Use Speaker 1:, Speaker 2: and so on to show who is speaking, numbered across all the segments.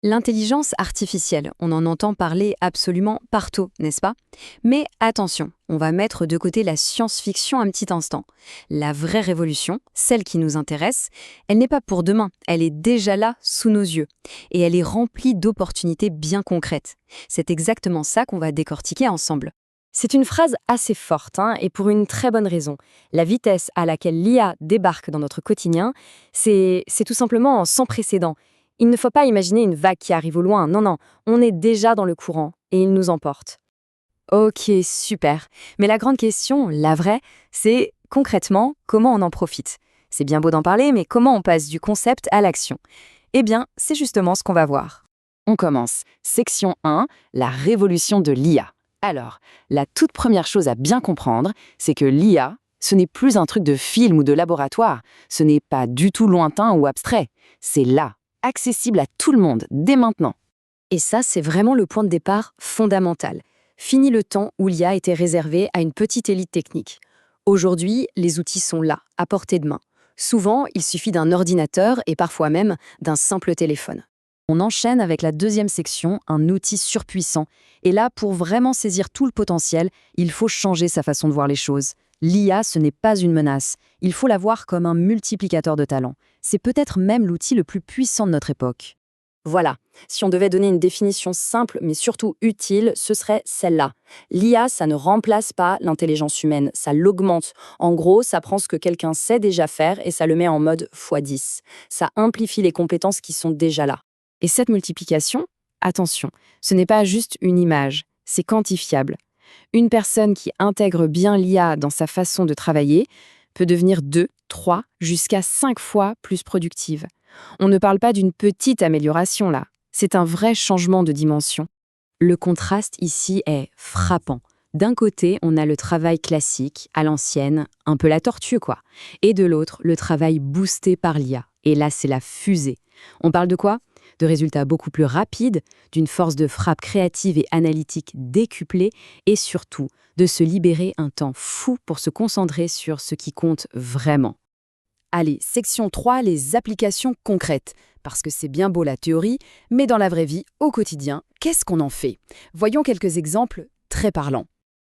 Speaker 1: L'intelligence artificielle, on en entend parler absolument partout, n'est-ce pas? Mais attention, on va mettre de côté la science-fiction un petit instant. La vraie révolution, celle qui nous intéresse, elle n'est pas pour demain, elle est déjà là, sous nos yeux. Et elle est remplie d'opportunités bien concrètes. C'est exactement ça qu'on va décortiquer ensemble.
Speaker 2: C'est une phrase assez forte, et pour une très bonne raison. La vitesse à laquelle l'IA débarque dans notre quotidien, c'est tout simplement sans précédent. Il ne faut pas imaginer une vague qui arrive au loin, non, non, on est déjà dans le courant et il nous emporte. Ok, super. Mais la grande question, la vraie, c'est concrètement comment on en profite. C'est bien beau d'en parler, mais comment on passe du concept à l'action? Eh bien, c'est justement ce qu'on va voir.
Speaker 3: On commence. Section 1, la révolution de l'IA. Alors, la toute première chose à bien comprendre, c'est que l'IA, ce n'est plus un truc de film ou de laboratoire, ce n'est pas du tout lointain ou abstrait, c'est là, accessible à tout le monde, dès maintenant.
Speaker 2: Et ça, c'est vraiment le point de départ fondamental. Fini le temps où l'IA était réservée à une petite élite technique. Aujourd'hui, les outils sont là, à portée de main. Souvent, il suffit d'un ordinateur et parfois même d'un simple téléphone. On enchaîne avec la deuxième section, un outil surpuissant. Et là, pour vraiment saisir tout le potentiel, il faut changer sa façon de voir les choses. L'IA, ce n'est pas une menace. Il faut la voir comme un multiplicateur de talent. C'est peut-être même l'outil le plus puissant de notre époque. Voilà, si on devait donner une définition simple mais surtout utile, ce serait celle-là. L'IA, ça ne remplace pas l'intelligence humaine, ça l'augmente. En gros, ça prend ce que quelqu'un sait déjà faire et ça le met en mode x10. Ça amplifie les compétences qui sont déjà là. Et cette multiplication, attention, ce n'est pas juste une image, c'est quantifiable. Une personne qui intègre bien l'IA dans sa façon de travailler peut devenir 2, 3, jusqu'à 5 fois plus productive. On ne parle pas d'une petite amélioration là, c'est un vrai changement de dimension. Le contraste ici est frappant. D'un côté, on a le travail classique, à l'ancienne, un peu la tortue quoi, et de l'autre, le travail boosté par l'IA. Et là, c'est la fusée. On parle de quoi? De résultats beaucoup plus rapides, d'une force de frappe créative et analytique décuplée, et surtout, de se libérer un temps fou pour se concentrer sur ce qui compte vraiment. Allez, section 3, les applications concrètes. Parce que c'est bien beau la théorie, mais dans la vraie vie, au quotidien, qu'est-ce qu'on en fait? Voyons quelques exemples très parlants.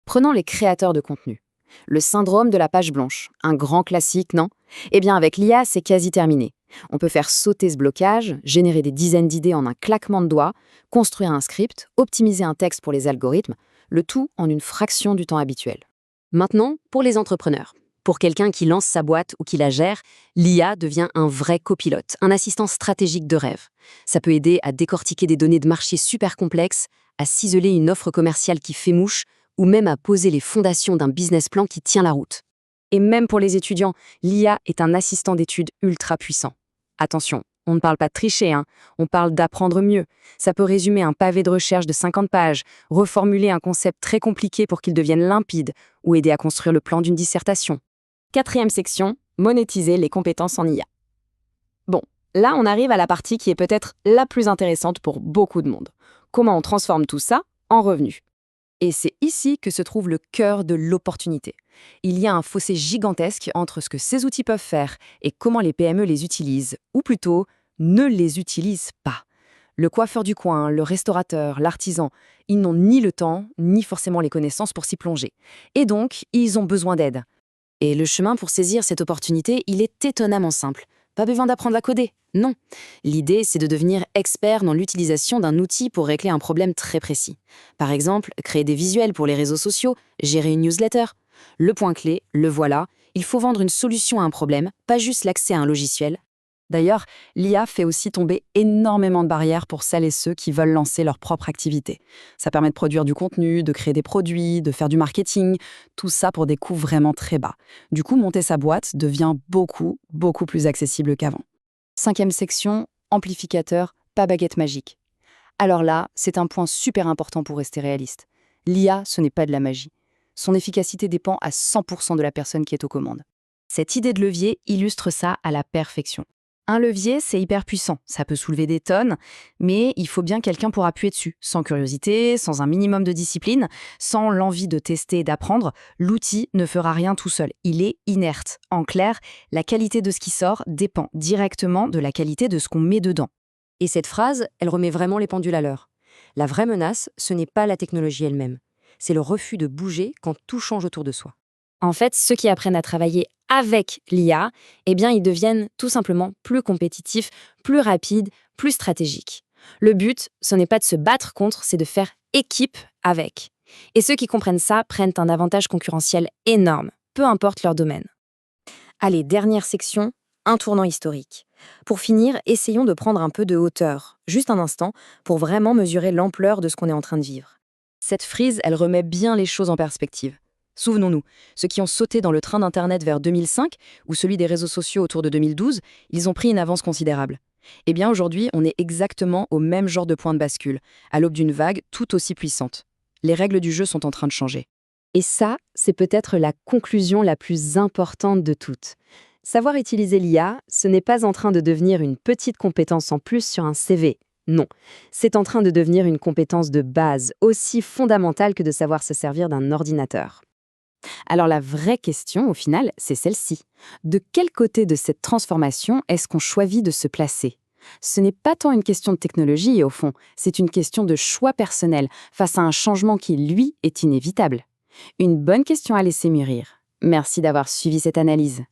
Speaker 2: Prenons les créateurs de contenu. Le syndrome de la page blanche, un grand classique, non? Eh bien, avec l'IA, c'est quasi terminé. On peut faire sauter ce blocage, générer des dizaines d'idées en un claquement de doigts, construire un script, optimiser un texte pour les algorithmes, le tout en une fraction du temps habituel. Maintenant, pour les entrepreneurs. Pour quelqu'un qui lance sa boîte ou qui la gère, l'IA devient un vrai copilote, un assistant stratégique de rêve. Ça peut aider à décortiquer des données de marché super complexes, à ciseler une offre commerciale qui fait mouche, ou même à poser les fondations d'un business plan qui tient la route. Et même pour les étudiants, l'IA est un assistant d'études ultra puissant. Attention, on ne parle pas de tricher, on parle d'apprendre mieux. Ça peut résumer un pavé de recherche de 50 pages, reformuler un concept très compliqué pour qu'il devienne limpide, ou aider à construire le plan d'une dissertation. Quatrième section, monétiser les compétences en IA. Bon, là on arrive à la partie qui est peut-être la plus intéressante pour beaucoup de monde. Comment on transforme tout ça en revenus? Et c'est ici que se trouve le cœur de l'opportunité. Il y a un fossé gigantesque entre ce que ces outils peuvent faire et comment les PME les utilisent, ou plutôt, ne les utilisent pas. Le coiffeur du coin, le restaurateur, l'artisan, ils n'ont ni le temps, ni forcément les connaissances pour s'y plonger. Et donc, ils ont besoin d'aide. Et le chemin pour saisir cette opportunité, il est étonnamment simple. Pas besoin d'apprendre à coder, non. L'idée, c'est de devenir expert dans l'utilisation d'un outil pour régler un problème très précis. Par exemple, créer des visuels pour les réseaux sociaux, gérer une newsletter. Le point clé, le voilà, il faut vendre une solution à un problème, pas juste l'accès à un logiciel. D'ailleurs, l'IA fait aussi tomber énormément de barrières pour celles et ceux qui veulent lancer leur propre activité. Ça permet de produire du contenu, de créer des produits, de faire du marketing, tout ça pour des coûts vraiment très bas. Du coup, monter sa boîte devient beaucoup plus accessible qu'avant. Cinquième section, amplificateur, pas baguette magique. Alors là, c'est un point super important pour rester réaliste. L'IA, ce n'est pas de la magie. Son efficacité dépend à 100% de la personne qui est aux commandes. Cette idée de levier illustre ça à la perfection. Un levier, c'est hyper puissant, ça peut soulever des tonnes, mais il faut bien quelqu'un pour appuyer dessus. Sans curiosité, sans un minimum de discipline, sans l'envie de tester et d'apprendre, l'outil ne fera rien tout seul. Il est inerte. En clair, la qualité de ce qui sort dépend directement de la qualité de ce qu'on met dedans. Et cette phrase, elle remet vraiment les pendules à l'heure. La vraie menace, ce n'est pas la technologie elle-même. C'est le refus de bouger quand tout change autour de soi. En fait, ceux qui apprennent à travailler avec l'IA, eh bien, ils deviennent tout simplement plus compétitifs, plus rapides, plus stratégiques. Le but, ce n'est pas de se battre contre, c'est de faire équipe avec. Et ceux qui comprennent ça prennent un avantage concurrentiel énorme, peu importe leur domaine. Allez, dernière section, un tournant historique. Pour finir, essayons de prendre un peu de hauteur, juste un instant, pour vraiment mesurer l'ampleur de ce qu'on est en train de vivre.
Speaker 1: Cette frise, elle remet bien les choses en perspective. Souvenons-nous, ceux qui ont sauté dans le train d'Internet vers 2005 ou celui des réseaux sociaux autour de 2012, ils ont pris une avance considérable. Eh bien aujourd'hui, on est exactement au même genre de point de bascule, à l'aube d'une vague tout aussi puissante. Les règles du jeu sont en train de changer.
Speaker 2: Et ça, c'est peut-être la conclusion la plus importante de toutes. Savoir utiliser l'IA, ce n'est pas en train de devenir une petite compétence en plus sur un CV. Non, c'est en train de devenir une compétence de base, aussi fondamentale que de savoir se servir d'un ordinateur. Alors la vraie question, au final, c'est celle-ci. De quel côté de cette transformation est-ce qu'on choisit de se placer ? Ce n'est pas tant une question de technologie, au fond, c'est une question de choix personnel face à un changement qui, lui, est inévitable. Une bonne question à laisser mûrir. Merci d'avoir suivi cette analyse.